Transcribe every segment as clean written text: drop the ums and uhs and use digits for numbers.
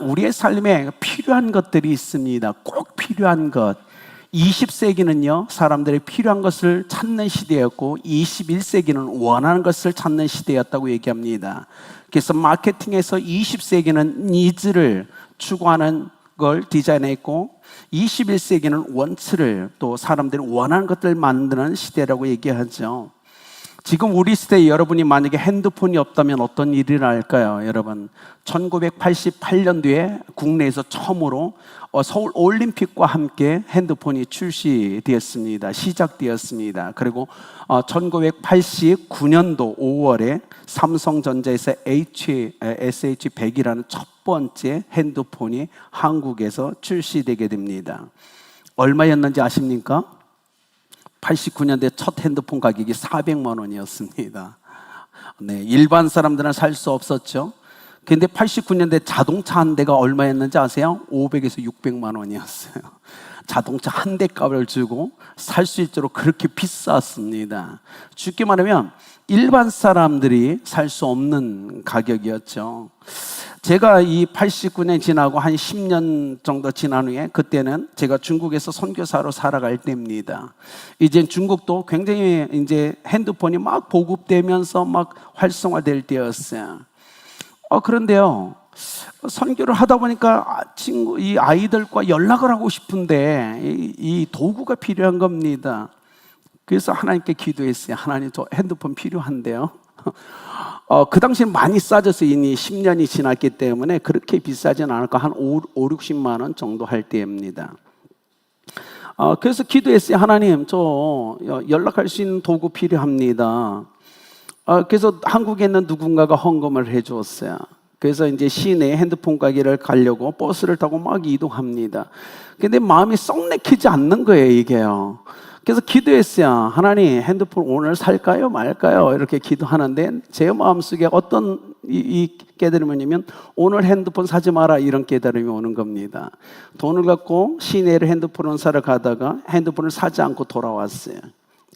우리의 삶에 필요한 것들이 있습니다. 꼭 필요한 것. 20세기는요, 사람들이 필요한 것을 찾는 시대였고 21세기는 원하는 것을 찾는 시대였다고 얘기합니다. 그래서 마케팅에서 20세기는 니즈를 추구하는 걸 디자인했고 21세기는 원츠를, 또 사람들이 원하는 것들을 만드는 시대라고 얘기하죠. 지금 우리 시대에 여러분이 만약에 핸드폰이 없다면 어떤 일이 일어날까요? 여러분, 1988년도에 국내에서 처음으로 서울 올림픽과 함께 핸드폰이 출시되었습니다. 시작되었습니다. 그리고 1989년도 5월에 삼성전자에서 SH100이라는 첫 번째 핸드폰이 한국에서 출시되게 됩니다. 얼마였는지 아십니까? 89년대 첫 핸드폰 가격이 400만 원이었습니다. 네, 일반 사람들은 살 수 없었죠. 근데 89년대 자동차 한 대가 얼마였는지 아세요? 500에서 600만 원이었어요. 자동차 한 대 값을 주고 살 수 있도록 그렇게 비쌌습니다. 쉽게 말하면 일반 사람들이 살 수 없는 가격이었죠. 제가 이 89년 지나고 한 10년 정도 지난 후에, 그때는 제가 중국에서 선교사로 살아갈 때입니다. 이제 중국도 굉장히 이제 핸드폰이 막 보급되면서 막 활성화될 때였어요. 그런데요, 선교를 하다 보니까 이 아이들과 연락을 하고 싶은데 이 도구가 필요한 겁니다. 그래서 하나님께 기도했어요. 하나님, 저 핸드폰 필요한데요. 그 당시엔 많이 싸졌어요. 이미 10년이 지났기 때문에 그렇게 비싸진 않을까, 한 60만 원 정도 할 때입니다. 그래서 기도했어요. 하나님, 저 연락할 수 있는 도구 필요합니다. 그래서 한국에 있는 누군가가 헌금을 해주었어요. 그래서 이제 시내에 핸드폰 가게를 가려고 버스를 타고 막 이동합니다. 근데 마음이 썩 내키지 않는 거예요, 이게요. 그래서 기도했어요. 하나님, 핸드폰 오늘 살까요 말까요? 이렇게 기도하는데 제 마음속에 어떤 이 깨달음이 뭐냐면, 오늘 핸드폰 사지 마라, 이런 깨달음이 오는 겁니다. 돈을 갖고 시내를 핸드폰을 사러 가다가 핸드폰을 사지 않고 돌아왔어요.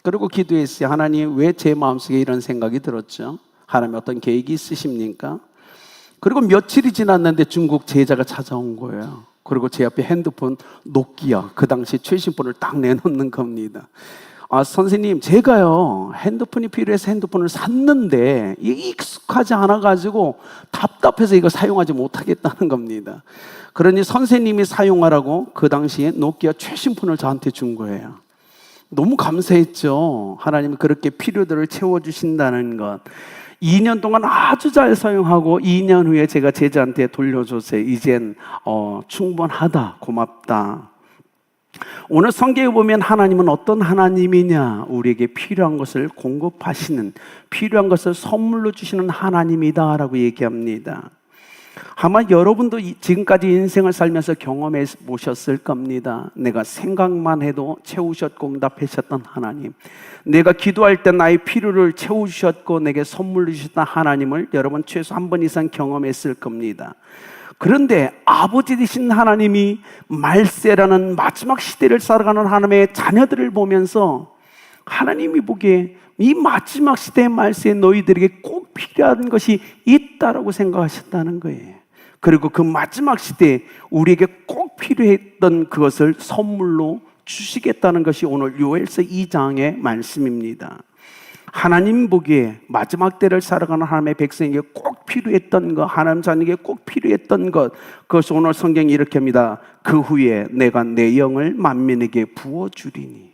그리고 기도했어요. 하나님, 왜 제 마음속에 이런 생각이 들었죠? 하나님, 어떤 계획이 있으십니까? 그리고 며칠이 지났는데 중국 제자가 찾아온 거예요. 그리고 제 앞에 핸드폰 노키아, 그 당시 최신폰을 딱 내놓는 겁니다. 선생님, 제가요 핸드폰이 필요해서 핸드폰을 샀는데 이게 익숙하지 않아가지고 답답해서 이거 사용하지 못하겠다는 겁니다. 그러니 선생님이 사용하라고 그 당시에 노키아 최신폰을 저한테 준 거예요. 너무 감사했죠. 하나님이 그렇게 필요들을 채워주신다는 것. 2년 동안 아주 잘 사용하고 2년 후에 제가 제자한테 돌려줬어요. 이젠 충분하다, 고맙다. 오늘 성경에 보면 하나님은 어떤 하나님이냐? 우리에게 필요한 것을 공급하시는, 필요한 것을 선물로 주시는 하나님이다 라고 얘기합니다. 아마 여러분도 지금까지 인생을 살면서 경험해 보셨을 겁니다. 내가 생각만 해도 채우셨고 응답하셨던 하나님, 내가 기도할 때 나의 필요를 채워주셨고 내게 선물로 주셨던 하나님을 여러분 최소 한 번 이상 경험했을 겁니다. 그런데 아버지 되신 하나님이 말세라는 마지막 시대를 살아가는 하나님의 자녀들을 보면서 하나님이 보기에 이 마지막 시대의 말세에 너희들에게 꼭 필요한 것이 있다라고 생각하셨다는 거예요. 그리고 그 마지막 시대에 우리에게 꼭 필요했던 그것을 선물로 주시겠다는 것이 오늘 요엘서 2장의 말씀입니다. 하나님 보기에 마지막 때를 살아가는 하나님의 백성에게 꼭 필요했던 것, 하나님 자녀에게 꼭 필요했던 것, 그것을 오늘 성경이 이렇게 합니다. 그 후에 내가 내 영을 만민에게 부어주리니.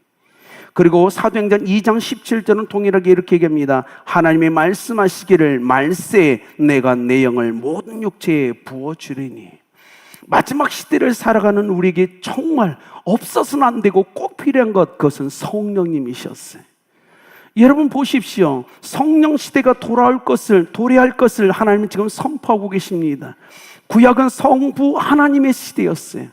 그리고 사도행전 2장 17절은 동일하게 이렇게 얘기합니다. 하나님이 말씀하시기를 말세에 내가 내 영을 모든 육체에 부어주리니. 마지막 시대를 살아가는 우리에게 정말 없어서는 안 되고 꼭 필요한 것, 그것은 성령님이셨어요. 여러분 보십시오. 성령 시대가 돌아올 것을, 도래할 것을 하나님은 지금 선포하고 계십니다. 구약은 성부 하나님의 시대였어요.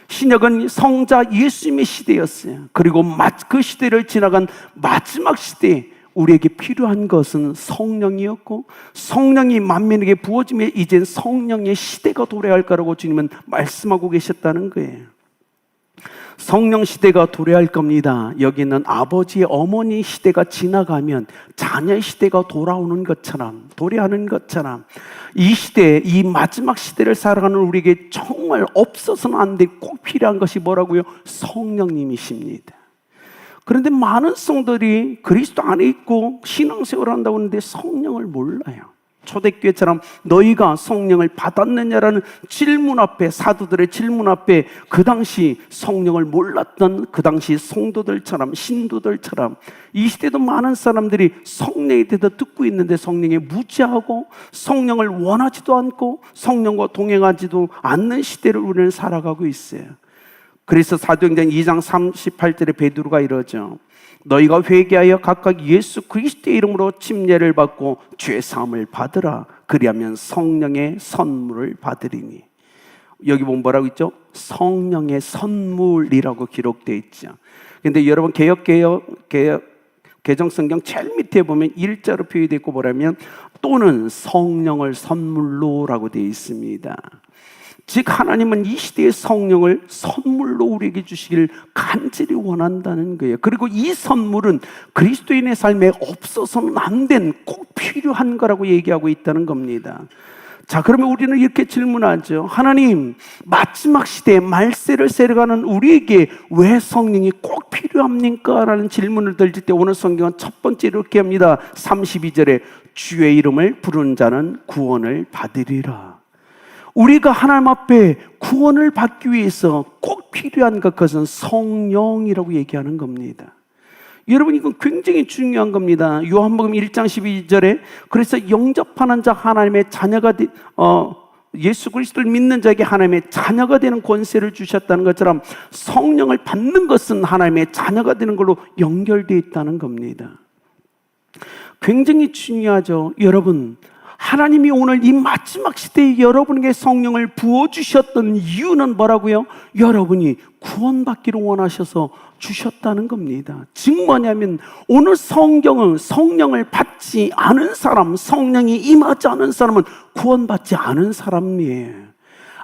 신약은 성자 예수님의 시대였어요. 그리고 그 시대를 지나간 마지막 시대에 우리에게 필요한 것은 성령이었고, 성령이 만민에게 부어지며 이젠 성령의 시대가 도래할 거라고 주님은 말씀하고 계셨다는 거예요. 성령 시대가 도래할 겁니다. 여기는 아버지의 어머니 시대가 지나가면 자녀 시대가 돌아오는 것처럼, 도래하는 것처럼 이 시대, 이 마지막 시대를 살아가는 우리에게 정말 없어서는 안 돼 꼭 필요한 것이 뭐라고요? 성령님이십니다. 그런데 많은 성도들이 그리스도 안에 있고 신앙생활을 한다고 하는데 성령을 몰라요. 초대교회처럼 너희가 성령을 받았느냐라는 질문 앞에, 사도들의 질문 앞에 그 당시 성령을 몰랐던 그 당시 성도들처럼, 신도들처럼 이 시대도 많은 사람들이 성령에 대해서 듣고 있는데 성령에 무지하고 성령을 원하지도 않고 성령과 동행하지도 않는 시대를 우리는 살아가고 있어요. 그래서 사도행전 2장 38절에 베드로가 이러죠. 너희가 회개하여 각각 예수 그리스도의 이름으로 침례를 받고 죄 사함을 받으라. 그리하면 성령의 선물을 받으리니. 여기 보면 뭐라고 있죠? 성령의 선물이라고 기록되어 있죠. 근데 여러분 개정성경 제일 밑에 보면 일자로 표기되어 있고 뭐라면 또는 성령을 선물로라고 되어 있습니다. 즉 하나님은 이 시대의 성령을 선물로 우리에게 주시기를 간절히 원한다는 거예요. 그리고 이 선물은 그리스도인의 삶에 없어서는 안 된, 꼭 필요한 거라고 얘기하고 있다는 겁니다. 자, 그러면 우리는 이렇게 질문하죠. 하나님, 마지막 시대에 말세를 세려가는 우리에게 왜 성령이 꼭 필요합니까? 라는 질문을 던질 때 오늘 성경은 첫 번째 이렇게 합니다. 32절에 주의 이름을 부르는 자는 구원을 받으리라. 우리가 하나님 앞에 구원을 받기 위해서 꼭 필요한 그것은 성령이라고 얘기하는 겁니다. 여러분, 이건 굉장히 중요한 겁니다. 요한복음 1장 12절에 그래서 영접하는 자 하나님의 자녀가 예수 그리스도를 믿는 자에게 하나님의 자녀가 되는 권세를 주셨다는 것처럼 성령을 받는 것은 하나님의 자녀가 되는 걸로 연결되어 있다는 겁니다. 굉장히 중요하죠. 여러분, 하나님이 오늘 이 마지막 시대에 여러분에게 성령을 부어주셨던 이유는 뭐라고요? 여러분이 구원받기를 원하셔서 주셨다는 겁니다. 즉 뭐냐면 오늘 성경은 성령을 받지 않은 사람, 성령이 임하지 않은 사람은 구원받지 않은 사람이에요.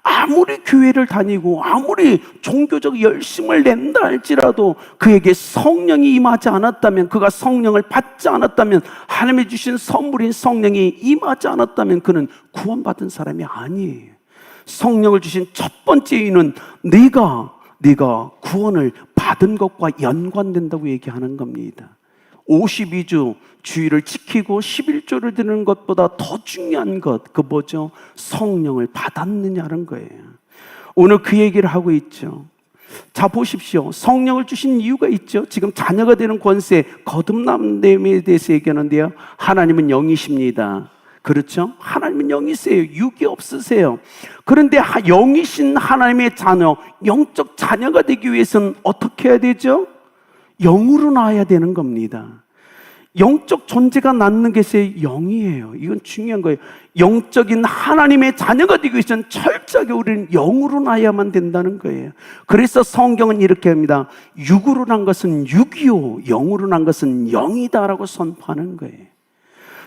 아무리 교회를 다니고 아무리 종교적 열심을 낸다 할지라도 그에게 성령이 임하지 않았다면, 그가 성령을 받지 않았다면, 하나님이 주신 선물인 성령이 임하지 않았다면 그는 구원받은 사람이 아니에요. 성령을 주신 첫 번째 이유는 네가 구원을 받은 것과 연관된다고 얘기하는 겁니다. 52주 주일을 지키고 11조를 드리는 것보다 더 중요한 것, 그 뭐죠? 성령을 받았느냐는 거예요. 오늘 그 얘기를 하고 있죠. 자, 보십시오. 성령을 주신 이유가 있죠. 지금 자녀가 되는 권세, 거듭남에 대해서 얘기하는데요. 하나님은 영이십니다. 그렇죠? 하나님은 영이세요. 육이 없으세요. 그런데 영이신 하나님의 자녀, 영적 자녀가 되기 위해서는 어떻게 해야 되죠? 영으로 나와야 되는 겁니다. 영적 존재가 낳는 것이 영이에요. 이건 중요한 거예요. 영적인 하나님의 자녀가 되기 위해서는 철저하게 우리는 영으로 나야만 된다는 거예요. 그래서 성경은 이렇게 합니다. 육으로 난 것은 육이요, 영으로 난 것은 영이다라고 선포하는 거예요.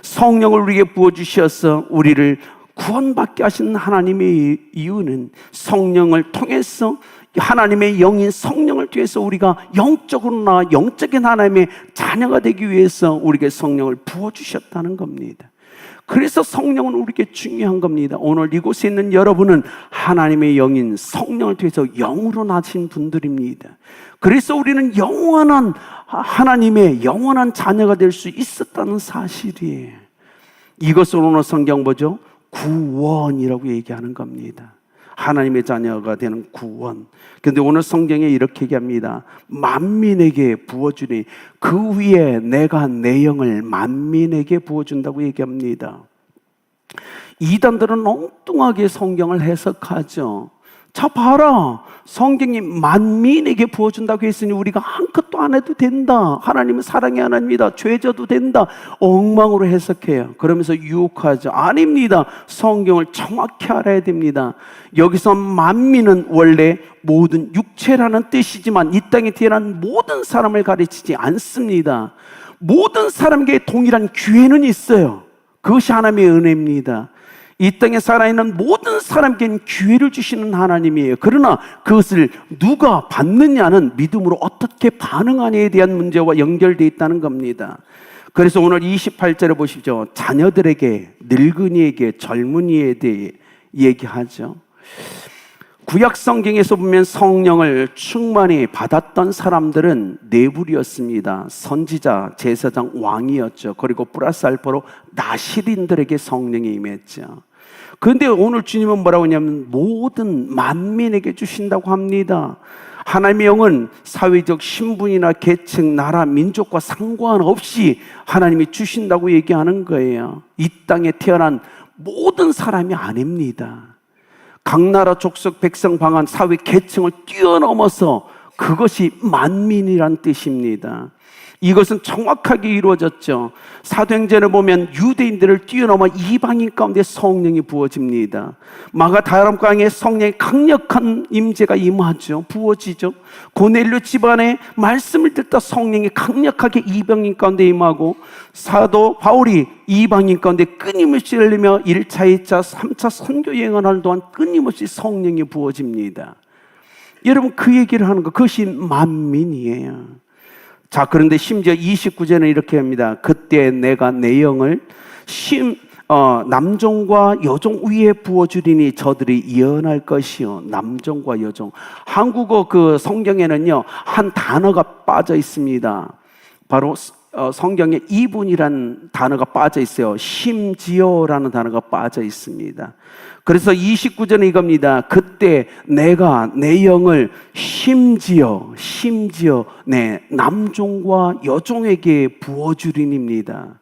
성령을 우리에게 부어주셔서 우리를 구원받게 하신 하나님의 이유는 성령을 통해서 하나님의 영인 성령을 통해서 우리가 영적으로 나아 영적인 하나님의 자녀가 되기 위해서 우리에게 성령을 부어주셨다는 겁니다. 그래서 성령은 우리에게 중요한 겁니다. 오늘 이곳에 있는 여러분은 하나님의 영인 성령을 통해서 영으로 나신 분들입니다. 그래서 우리는 영원한 하나님의 영원한 자녀가 될 수 있었다는 사실이에요. 이것을 오늘 성경 보죠. 구원이라고 얘기하는 겁니다. 하나님의 자녀가 되는 구원. 그런데 오늘 성경에 이렇게 얘기합니다. 만민에게 부어주니 그 위에 내가 내 영을 만민에게 부어준다고 얘기합니다. 이단들은 엉뚱하게 성경을 해석하죠. 자, 봐라. 성경이 만민에게 부어준다고 했으니 우리가 아무것도 안 해도 된다. 하나님은 사랑의 하나님이다. 죄져도 된다. 엉망으로 해석해요. 그러면서 유혹하죠. 아닙니다. 성경을 정확히 알아야 됩니다. 여기서 만민은 원래 모든 육체라는 뜻이지만 이 땅에 태어난 모든 사람을 가르치지 않습니다. 모든 사람에게 동일한 기회는 있어요. 그것이 하나님의 은혜입니다. 이 땅에 살아있는 모든 사람에게는 기회를 주시는 하나님이에요. 그러나 그것을 누가 받느냐는 믿음으로 어떻게 반응하냐에 대한 문제와 연결되어 있다는 겁니다. 그래서 오늘 28절에 보십시오. 자녀들에게, 늙은이에게, 젊은이에 대해 얘기하죠. 구약 성경에서 보면 성령을 충만히 받았던 사람들은 네 부류였습니다. 선지자, 제사장, 왕이었죠. 그리고 플러스 알파로 나시린들에게 성령이 임했죠. 그런데 오늘 주님은 뭐라고 하냐면 모든 만민에게 주신다고 합니다. 하나님의 영은 사회적 신분이나 계층, 나라, 민족과 상관없이 하나님이 주신다고 얘기하는 거예요. 이 땅에 태어난 모든 사람이 아닙니다. 각 나라, 족속, 백성, 방한, 사회, 계층을 뛰어넘어서 그것이 만민이란 뜻입니다. 이것은 정확하게 이루어졌죠. 사도행전을 보면 유대인들을 뛰어넘어 이방인 가운데 성령이 부어집니다. 마가다락방에 성령의 강력한 임재가 임하죠. 부어지죠. 고넬료 집안에 말씀을 듣다 성령이 강력하게 이방인 가운데 임하고, 사도 바울이 이방인 가운데 끊임없이 열리며 1차, 2차, 3차 선교 여행을 하는 동안 끊임없이 성령이 부어집니다. 여러분, 그 얘기를 하는 거, 그것이 만민이에요. 자, 그런데 심지어 29절은 이렇게 합니다. 그때 내가 내 영을 남종과 여종 위에 부어주리니 저들이 예언할 것이요. 남종과 여종. 한국어 그 성경에는요, 한 단어가 빠져 있습니다. 바로 성경에 이분이라는 단어가 빠져 있어요. 심지어라는 단어가 빠져 있습니다. 그래서 29절은 이겁니다. 그때 내가 내 영을 심지어 내 남종과 여종에게 부어주리니입니다.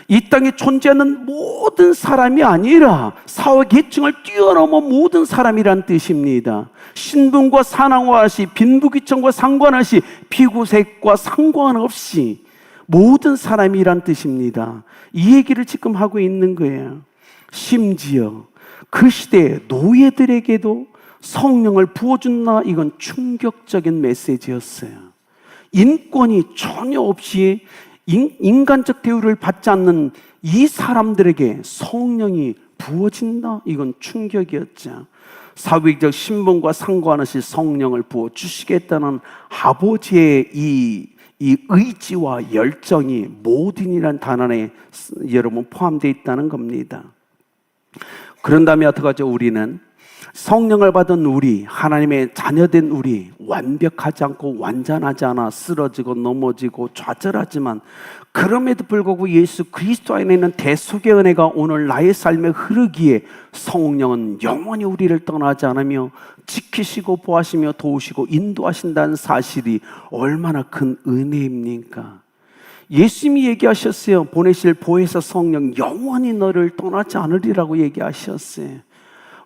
이 땅에 존재하는 모든 사람이 아니라 사회 계층을 뛰어넘어 모든 사람이란 뜻입니다. 신분과 상관없이, 빈부귀천과 상관없이, 피구색과 상관없이 모든 사람이란 뜻입니다. 이 얘기를 지금 하고 있는 거예요. 심지어 그 시대의 노예들에게도 성령을 부어준다. 이건 충격적인 메시지였어요. 인권이 전혀 없이 인간적 대우를 받지 않는 이 사람들에게 성령이 부어진다. 이건 충격이었죠. 사회적 신분과 상관없이 성령을 부어주시겠다는 아버지의 이 의지와 열정이 모든이라는 단어에 여러분 포함되어 있다는 겁니다. 그런다면 어떡하죠? 우리는 성령을 받은 우리, 하나님의 자녀된 우리, 완벽하지 않고 완전하지 않아 쓰러지고 넘어지고 좌절하지만, 그럼에도 불구하고 예수 그리스도 안에 있는 대속의 은혜가 오늘 나의 삶에 흐르기에 성령은 영원히 우리를 떠나지 않으며 지키시고 보호하시며 도우시고 인도하신다는 사실이 얼마나 큰 은혜입니까? 예수님이 얘기하셨어요. 보내실 보혜사 성령 영원히 너를 떠나지 않으리라고 얘기하셨어요.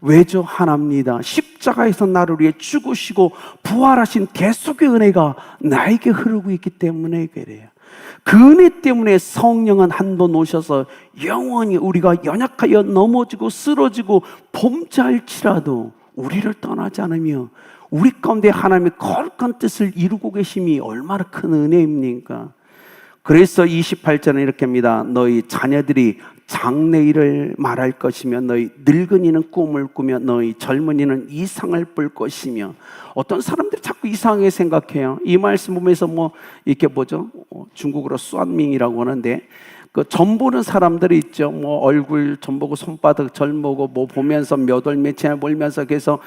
왜죠? 하나입니다. 십자가에서 나를 위해 죽으시고 부활하신 대속의 은혜가 나에게 흐르고 있기 때문에 그래요. 그 은혜 때문에 성령은 한 번 오셔서 영원히 우리가 연약하여 넘어지고 쓰러지고 범죄할지라도 우리를 떠나지 않으며 우리 가운데 하나님의 거룩한 뜻을 이루고 계심이 얼마나 큰 은혜입니까? 그래서 28절은 이렇게 합니다. 너희 자녀들이 장래일을 말할 것이며 너희 늙은이는 꿈을 꾸며 너희 젊은이는 이상을 볼 것이며. 어떤 사람들이 자꾸 이상하게 생각해요. 이 말씀 보면서 이렇게 뭐죠? 중국어로 쏘안밍이라고 하는데, 그 점 보는 사람들이 있죠. 얼굴 점 보고 손바닥 점 보고 보면서 몇 월 며칠 몰면서 그래서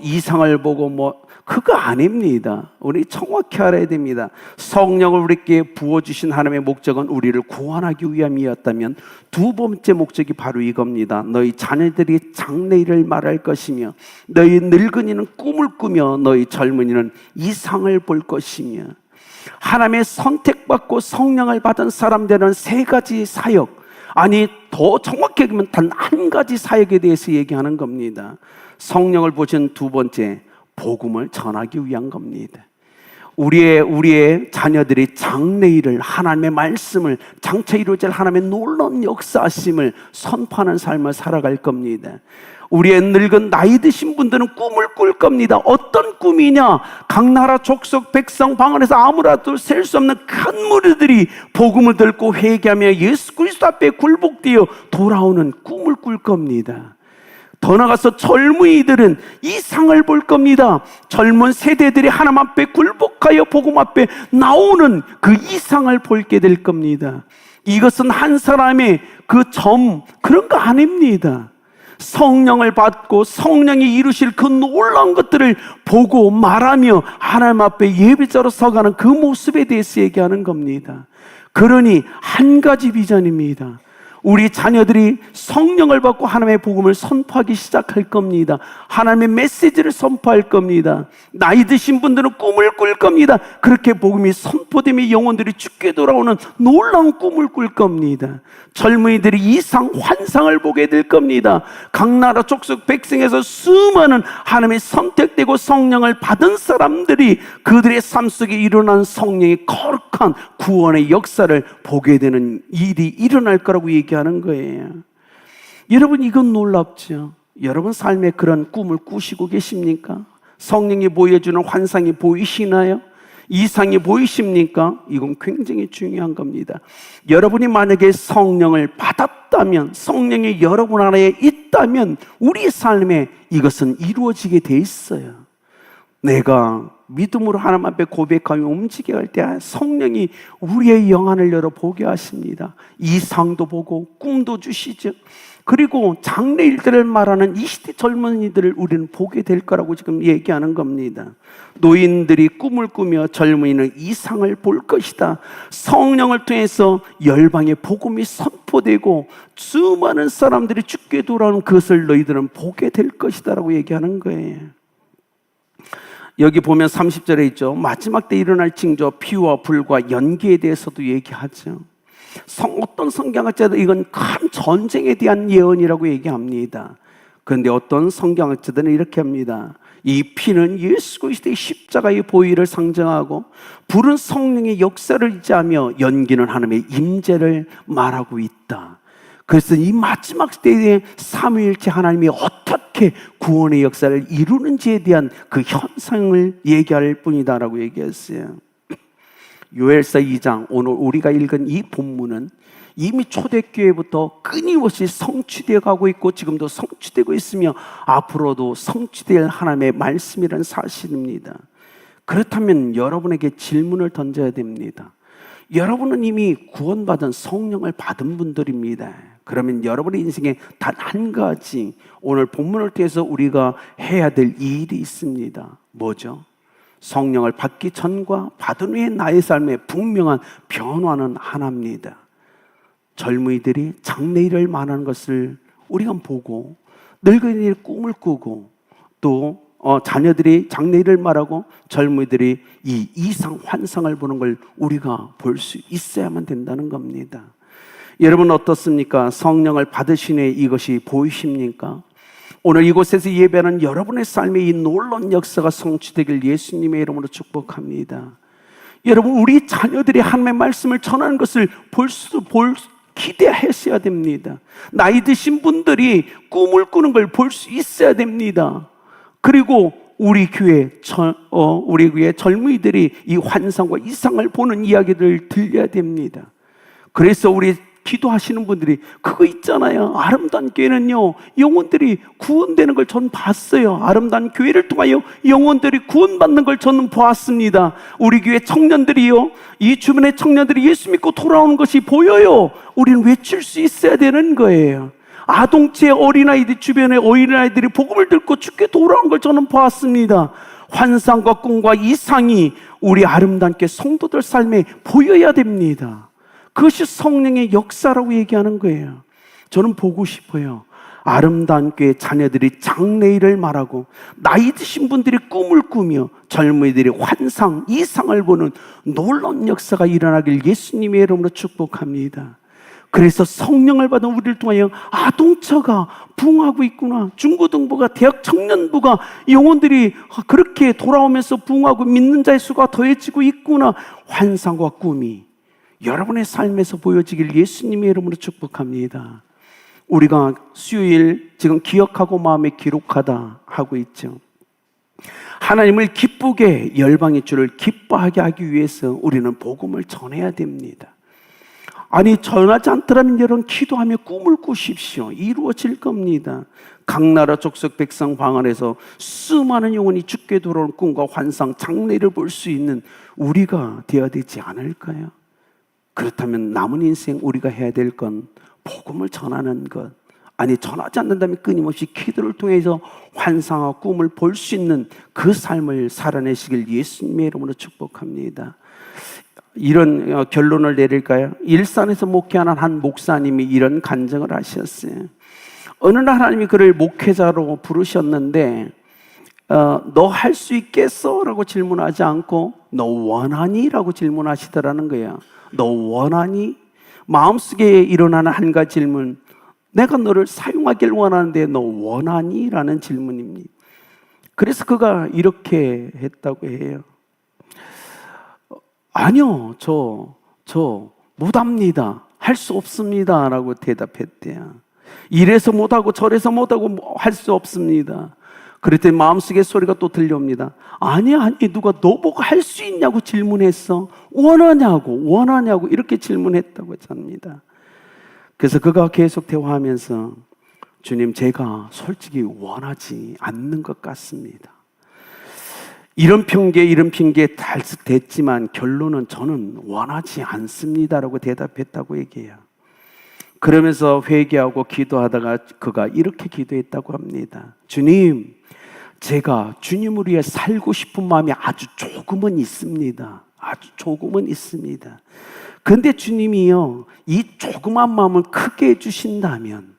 이상을 보고 그거 아닙니다. 우리 정확히 알아야 됩니다. 성령을 우리에게 부어주신 하나님의 목적은 우리를 구원하기 위함이었다면, 두 번째 목적이 바로 이겁니다. 너희 자녀들이 장래일을 말할 것이며 너희 늙은이는 꿈을 꾸며 너희 젊은이는 이상을 볼 것이며. 하나님의 선택받고 성령을 받은 사람들은 세 가지 사역, 아니 더 정확히 얘기하면 단 한 가지 사역에 대해서 얘기하는 겁니다. 성령을 보신 두 번째, 복음을 전하기 위한 겁니다. 우리의 자녀들이 장래일을, 하나님의 말씀을, 장차 이루어질 하나님의 놀라운 역사하심을 선포하는 삶을 살아갈 겁니다. 우리의 늙은 나이 드신 분들은 꿈을 꿀 겁니다. 어떤 꿈이냐? 각 나라 족속 백성 방 안에서 아무라도 셀 수 없는 큰 무리들이 복음을 듣고 회개하며 예수 그리스도 앞에 굴복되어 돌아오는 꿈을 꿀 겁니다. 더 나아가서 젊은이들은 이상을 볼 겁니다. 젊은 세대들이 하나님 앞에 굴복하여 복음 앞에 나오는 그 이상을 보게 될 겁니다. 이것은 한 사람의 그런 거 아닙니다. 성령을 받고 성령이 이루실 그 놀라운 것들을 보고 말하며 하나님 앞에 예배자로 서가는 그 모습에 대해서 얘기하는 겁니다. 그러니 한 가지 비전입니다. 우리 자녀들이 성령을 받고 하나님의 복음을 선포하기 시작할 겁니다. 하나님의 메시지를 선포할 겁니다. 나이 드신 분들은 꿈을 꿀 겁니다. 그렇게 복음이 선포되며 영혼들이 죽게 돌아오는 놀라운 꿈을 꿀 겁니다. 젊은이들이 이상 환상을 보게 될 겁니다. 각 나라 족속 백성에서 수많은 하나님의 선택되고 성령을 받은 사람들이 그들의 삶 속에 일어난 성령의 거룩한 구원의 역사를 보게 되는 일이 일어날 거라고 얘기하는 거예요. 여러분, 이건 놀랍죠? 여러분 삶에 그런 꿈을 꾸시고 계십니까? 성령이 보여주는 환상이 보이시나요? 이상이 보이십니까? 이건 굉장히 중요한 겁니다. 여러분이 만약에 성령을 받았다면, 성령이 여러분 안에 있다면 우리의 삶에 이것은 이루어지게 돼 있어요. 내가 믿음으로 하나님 앞에 고백하며 움직여갈 때 성령이 우리의 영안을 열어보게 하십니다. 이상도 보고 꿈도 주시죠. 그리고 장래일들을 말하는 이 시대 젊은이들을 우리는 보게 될 거라고 지금 얘기하는 겁니다. 노인들이 꿈을 꾸며 젊은이는 이상을 볼 것이다. 성령을 통해서 열방의 복음이 선포되고 수많은 사람들이 죽게 돌아오는 그것을 너희들은 보게 될 것이다 라고 얘기하는 거예요. 여기 보면 30절에 있죠. 마지막 때 일어날 징조, 피와 불과 연기에 대해서도 얘기하죠. 어떤 성경학자들 이건 큰 전쟁에 대한 예언이라고 얘기합니다. 그런데 어떤 성경학자들은 이렇게 합니다. 이 피는 예수 그리스도의 십자가의 보혈을 상징하고 불은 성령의 역사를 의지하며 연기는 하나님의 임재를 말하고 있다. 그래서 이 마지막 때에 삼위일체 하나님이 어떻게 구원의 역사를 이루는지에 대한 그 현상을 얘기할 뿐이다라고 얘기했어요. 요엘서 2장, 오늘 우리가 읽은 이 본문은 이미 초대교회부터 끊임없이 성취되어 가고 있고 지금도 성취되고 있으며 앞으로도 성취될 하나님의 말씀이라는 사실입니다. 그렇다면 여러분에게 질문을 던져야 됩니다. 여러분은 이미 구원받은 성령을 받은 분들입니다. 그러면 여러분의 인생에 단 한 가지 오늘 본문을 통해서 우리가 해야 될 일이 있습니다. 뭐죠? 성령을 받기 전과 받은 후의 나의 삶에 분명한 변화는 하나입니다. 젊은이들이 장래일을 말하는 것을 우리가 보고 늙은이들이 꿈을 꾸고 또 자녀들이 장래일을 말하고 젊은이들이 이 이상 환상을 보는 걸 우리가 볼 수 있어야만 된다는 겁니다. 여러분 어떻습니까? 성령을 받으신 후에 이것이 보이십니까? 오늘 이곳에서 예배하는 여러분의 삶에 이 놀라운 역사가 성취되길 예수님의 이름으로 축복합니다. 여러분, 우리 자녀들이 하나님의 말씀을 전하는 것을 기대하셔야 됩니다. 나이 드신 분들이 꿈을 꾸는 걸 볼 수 있어야 됩니다. 그리고 우리 교회 젊은이들이 이 환상과 이상을 보는 이야기를 들려야 됩니다. 그래서 우리 기도하시는 분들이 그거 있잖아요. 아름다운 교회는요 영혼들이 구원되는 걸 전 봤어요. 아름다운 교회를 통하여 영혼들이 구원받는 걸 저는 보았습니다. 우리 교회 청년들이요, 이 주변의 청년들이 예수 믿고 돌아오는 것이 보여요. 우리는 외칠 수 있어야 되는 거예요. 아동체 어린아이들, 주변의 어린아이들이 복음을 듣고 죽게 돌아온 걸 저는 보았습니다. 환상과 꿈과 이상이 우리 아름다운 교회 성도들 삶에 보여야 됩니다. 그것이 성령의 역사라고 얘기하는 거예요. 저는 보고 싶어요. 아름다운 교회 자녀들이 장래일을 말하고 나이 드신 분들이 꿈을 꾸며 젊은이들이 환상, 이상을 보는 놀라운 역사가 일어나길 예수님의 이름으로 축복합니다. 그래서 성령을 받은 우리를 통하여 아동처가 부흥하고 있구나. 중고등부가, 대학 청년부가, 영혼들이 그렇게 돌아오면서 부흥하고 믿는 자의 수가 더해지고 있구나. 환상과 꿈이 여러분의 삶에서 보여지길 예수님의 이름으로 축복합니다. 우리가 수요일 지금 기억하고 마음에 기록하다 하고 있죠. 하나님을 기쁘게, 열방의 주를 기뻐하게 하기 위해서 우리는 복음을 전해야 됩니다. 아니, 전하지 않더라면 여러분 기도하며 꿈을 꾸십시오. 이루어질 겁니다. 각 나라 족속 백성 방 안에서 수많은 영혼이 죽게 돌아오는 꿈과 환상, 장래를 볼 수 있는 우리가 되어야 되지 않을까요? 그렇다면 남은 인생 우리가 해야 될 건 복음을 전하는 것. 아니, 전하지 않는다면 끊임없이 기도를 통해서 환상과 꿈을 볼 수 있는 그 삶을 살아내시길 예수님의 이름으로 축복합니다. 이런 결론을 내릴까요? 일산에서 목회하는 한 목사님이 이런 간증을 하셨어요. 어느 날 하나님이 그를 목회자로 부르셨는데 너 할 수 있겠어? 라고 질문하지 않고 너 원하니? 라고 질문하시더라는 거예요. 너 원하니? 마음속에 일어나는 한 가지 질문, 내가 너를 사용하길 원하는데 너 원하니? 라는 질문입니다. 그래서 그가 이렇게 했다고 해요. 아니요, 저 못합니다. 할 수 없습니다. 라고 대답했대요. 이래서 못하고 저래서 못하고 할 수 없습니다. 그랬더니 마음속에 소리가 또 들려옵니다. 아니, 누가 너 보고 할 수 있냐고 질문했어. 원하냐고 이렇게 질문했다고 합니다. 그래서 그가 계속 대화하면서 주님, 제가 솔직히 원하지 않는 것 같습니다. 이런 핑계 됐지만 결론은 저는 원하지 않습니다라고 대답했다고 얘기해요. 그러면서 회개하고 기도하다가 그가 이렇게 기도했다고 합니다. 주님, 제가 주님을 위해 살고 싶은 마음이 아주 조금은 있습니다. 아주 조금은 있습니다. 그런데 주님이요, 이 조그만 마음을 크게 해주신다면,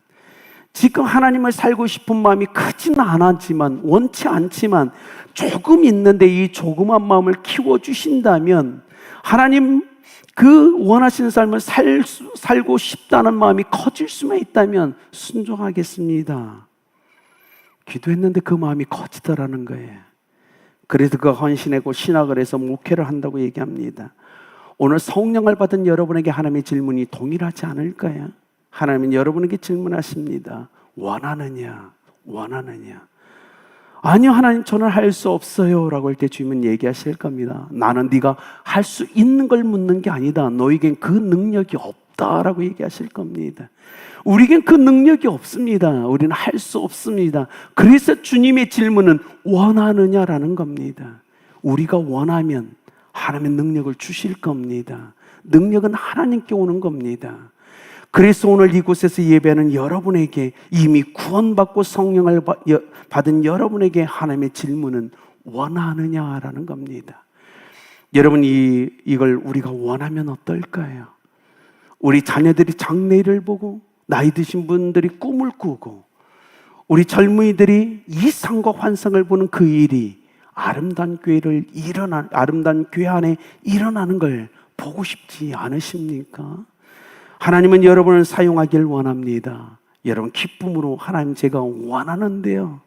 지금 하나님을 살고 싶은 마음이 크지는 않았지만, 원치 않지만 조금 있는데 이 조그만 마음을 키워주신다면 하나님 그 원하시는 삶을 살고 싶다는 마음이 커질 수만 있다면 순종하겠습니다. 기도했는데 그 마음이 커지더라는 거예요. 그래서 그가 헌신하고 신학을 해서 목회를 한다고 얘기합니다. 오늘 성령을 받은 여러분에게 하나님의 질문이 동일하지 않을까요? 하나님은 여러분에게 질문하십니다. 원하느냐? 아니요, 하나님, 저는 할 수 없어요 라고 할 때 주님은 얘기하실 겁니다. 나는 네가 할 수 있는 걸 묻는 게 아니다. 너에겐 그 능력이 없다라고 얘기하실 겁니다. 우리에겐 그 능력이 없습니다. 우리는 할 수 없습니다. 그래서 주님의 질문은 원하느냐라는 겁니다. 우리가 원하면 하나님의 능력을 주실 겁니다. 능력은 하나님께 오는 겁니다. 그래서 오늘 이곳에서 예배하는 여러분에게, 이미 구원받고 성령을 받은 여러분에게 하나님의 질문은 원하느냐라는 겁니다. 여러분, 이걸 우리가 원하면 어떨까요? 우리 자녀들이 장래를 보고, 나이 드신 분들이 꿈을 꾸고, 우리 젊은이들이 이상과 환상을 보는 그 일이 아름다운 교회 안에 일어나는 걸 보고 싶지 않으십니까? 하나님은 여러분을 사용하길 원합니다. 여러분, 기쁨으로 하나님, 제가 원하는데요,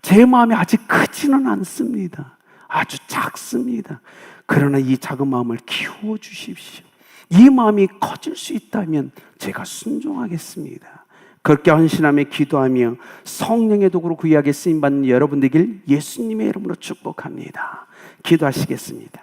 제 마음이 아직 크지는 않습니다. 아주 작습니다. 그러나 이 작은 마음을 키워주십시오. 이 마음이 커질 수 있다면 제가 순종하겠습니다. 그렇게 헌신하며 기도하며 성령의 도구로 구약에 쓰임받는 여러분 되길 예수님의 이름으로 축복합니다. 기도하시겠습니다.